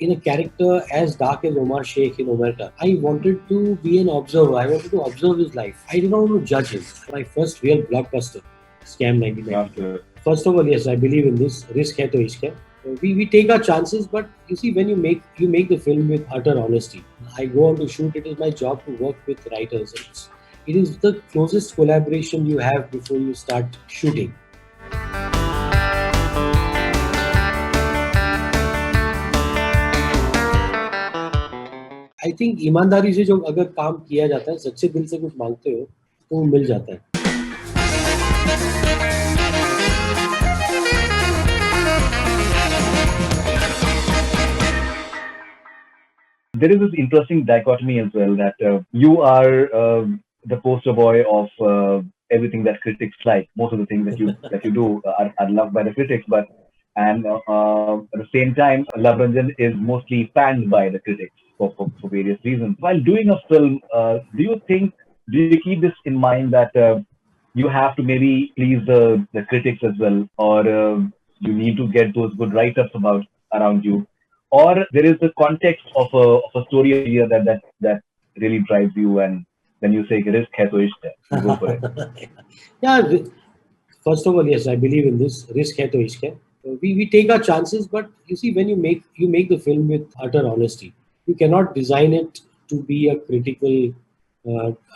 in a character as dark as Omar Sheikh in Omerta. I wanted to be an observer. I wanted to observe his life. I did not want to judge him. My first real blockbuster, Scam 1992. After First of all, yes, I believe in this. Risk hai to ishq hai. We take our chances, but you see, when you make the film with utter honesty. I go on to shoot. It is my job to work with writers. It is the closest collaboration you have before you start shooting. I think ईमानदारी से जो अगर काम किया जाता है, सच्चे दिल से कुछ मांगते हो तो वो मिल जाता है. there is this interesting dichotomy as well that you are the poster boy of everything that critics like. Most of the things that you do are loved by the critics, but and at the same time, Love Ranjan is mostly panned by the critics for various reasons. While doing a film, do you keep this in mind that you have to maybe please the critics as well, or you need to get those good write-ups about around you, or there is the context of a story idea that really drives you, and then you say risk hai to ishq hai, you go for it. Yeah, first of all, yes, I believe in this. Risk hai to ishq hai. We take our chances, but you see, when you make the film with utter honesty, you cannot design it to be a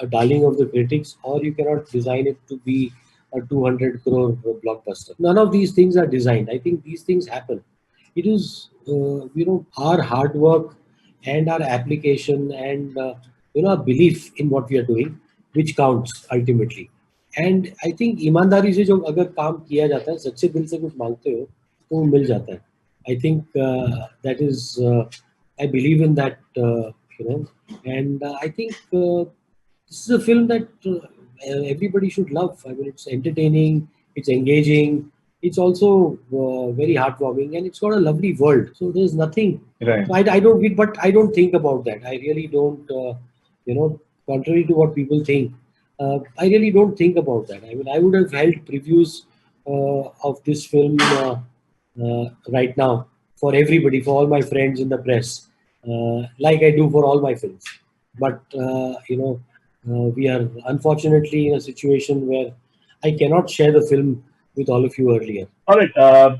darling of the critics, or you cannot design it to be a 200 crore blockbuster. None of these things are designed. I think these things happen. It is our hard work and our application and our belief in what we are doing which counts ultimately. And I think ईमानदारी से जो अगर काम किया जाता है, सच्चे दिल से कुछ मांगते हो तो वो मिल जाता है. I think that is I believe in that and I think this is a film that everybody should love. I mean, it's entertaining, it's engaging, it's also very heartwarming, and it's got a lovely world. So there's nothing. Right. So I don't, but I don't think about that. I really don't. Contrary to what people think, I really don't think about that. I mean, I would have held previews of this film right now for everybody, for all my friends in the press, like I do for all my films. But we are unfortunately in a situation where I cannot share the film with all of you earlier. All right,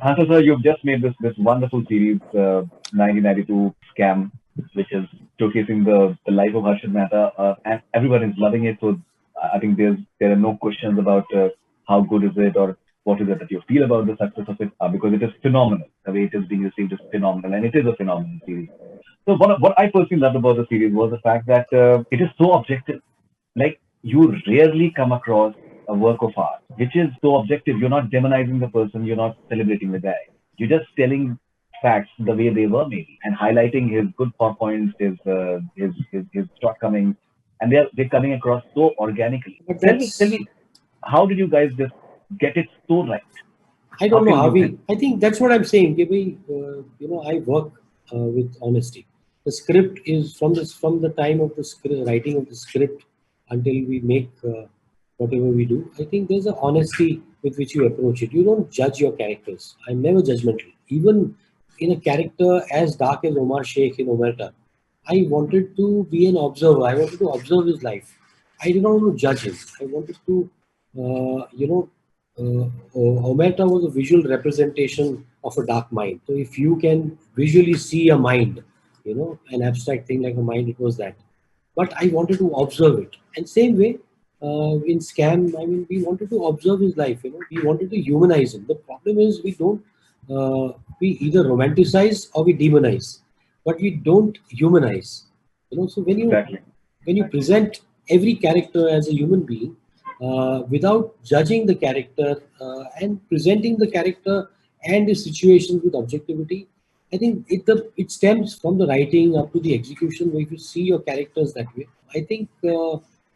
Hansal sir, you've just made this wonderful series, 1992 Scam, which is showcasing the life of Harshad Mehta, and everyone is loving it. So I think there are no questions about how good is it or what is it that you feel about the success of it, because it is phenomenal. The way it is being received is phenomenal, and it is a phenomenal series. So what I personally loved about the series was the fact that it is so objective. Like, you rarely come across a work of art which is so objective. You're not demonizing the person, you're not celebrating the guy. You're just telling facts the way they were, maybe, and highlighting his good points, his shortcomings, and they're coming across so organically. But Tell me, how did you guys just get it so right? I How don't know can how you? we. I think that's what I'm saying. कि भाई, I work with honesty. The script is from the time of the writing of the script until we make whatever we do. I think there's a honesty with which you approach it. You don't judge your characters. I'm never judgmental. Even in a character as dark as Omar Sheikh in Omerta, I wanted to be an observer. I wanted to observe his life. I did not want to judge him. I wanted to, Omerta was a visual representation of a dark mind. So if you can visually see a mind, an abstract thing like a mind, it was that. But I wanted to observe it. And same way, in Scam, I mean, we wanted to observe his life. We wanted to humanize him. The problem is we either romanticize or we demonize, but we don't humanize. So Exactly. when you present every character as a human being, without judging the character and presenting the character and the situations with objectivity, I think it stems from the writing up to the execution. Where if you see your characters that way, I think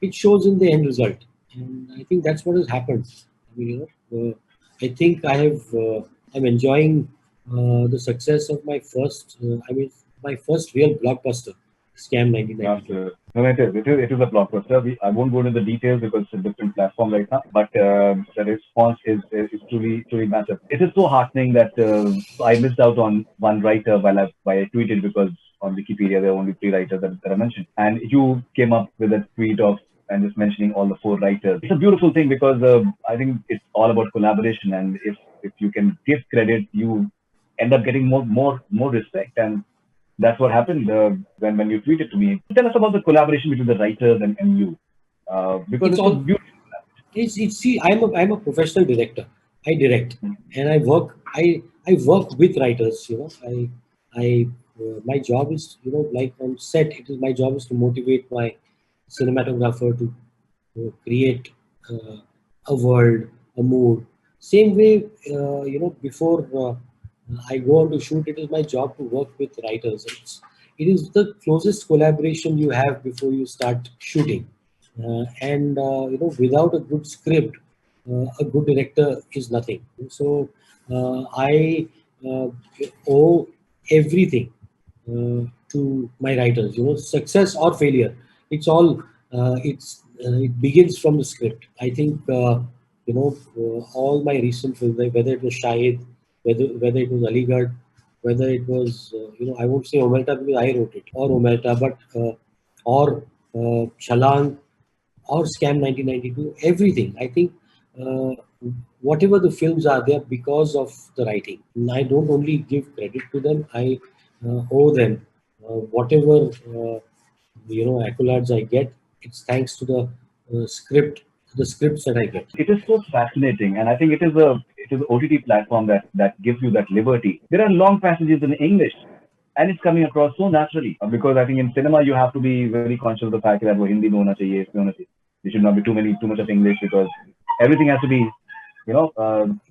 it shows in the end result, and I think that's what has happened. I mean, I think I'm enjoying the success of my first. My first real blockbuster, Scam 1992. Absolutely. No, it is a blockbuster. I won't go into the details because it's a different platform right now, but the response is truly massive. It is so heartening that I missed out on one writer while I tweeted, because on Wikipedia there are only three writers that I mentioned, and you came up with a tweet of and just mentioning all the four writers. It's a beautiful thing because I think it's all about collaboration, and if you can give credit, you end up getting more respect, and that's what happened when you tweeted to me. Tell us about the collaboration between the writers and you, because It's it's so all. beautiful. It's see. I'm a professional director. I direct, Mm. and I work with writers. I my job is, like on set. It is my job is to motivate my cinematographer to create uh, a world, a mood. Same way, before I go on to shoot, it is my job to work with writers. It is the closest collaboration you have before you start shooting. And without a good script, a good director is nothing. So I uh, owe everything to my writers. Success or failure, it begins from the script. I think all my recent films, like whether it was Shahid, whether it was Aligarh, whether it was I won't say Omerta because I wrote it, or Omerta, but or Chalang, or Scam 1992, everything. I think uh, whatever the films are, they are because of the writing. And I don't only give credit to them, I owe them whatever accolades I get. It's thanks to the scripts that I get. It is so fascinating, and I think it is an OTT platform that gives you that liberty. There are long passages in English, and it's coming across so naturally, because I think in cinema you have to be very conscious of the fact that वो हिंदी में होना चाहिए, इसमें होना चाहिए. There should not be too much of English, because everything has to be, you know,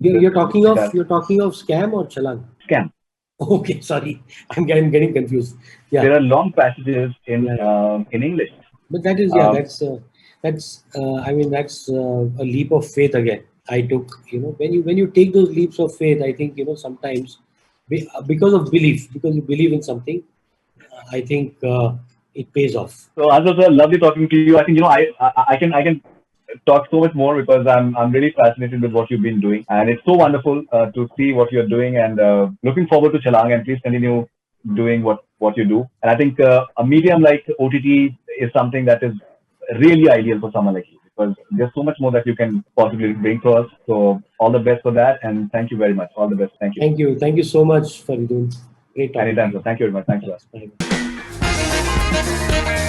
You're, the, you're talking of that you're talking of Scam or Chalang? scam. Okay, sorry, I'm getting confused. Yeah, There are long passages yeah, yeah. in English. But that is, yeah, Um, that's I mean, that's a leap of faith again. I took, when you take those leaps of faith, I think, sometimes because of belief, because you believe in something, I think it pays off. so, Azhar sir, lovely talking to you. I think I can talk so much more, because I'm really fascinated with what you've been doing, and it's so wonderful to see what you're doing, and looking forward to Chalang, and please continue doing what you do. And I think a medium like OTT is something that is really ideal for someone like you, because there's so much more that you can possibly bring to us. So all the best for that, and thank you very much. All the best. Thank you. Thank you so much, Fardioon. Great talking to Anytime, sir. you. Thank you very much. Thanks a lot. Thanks. Bye.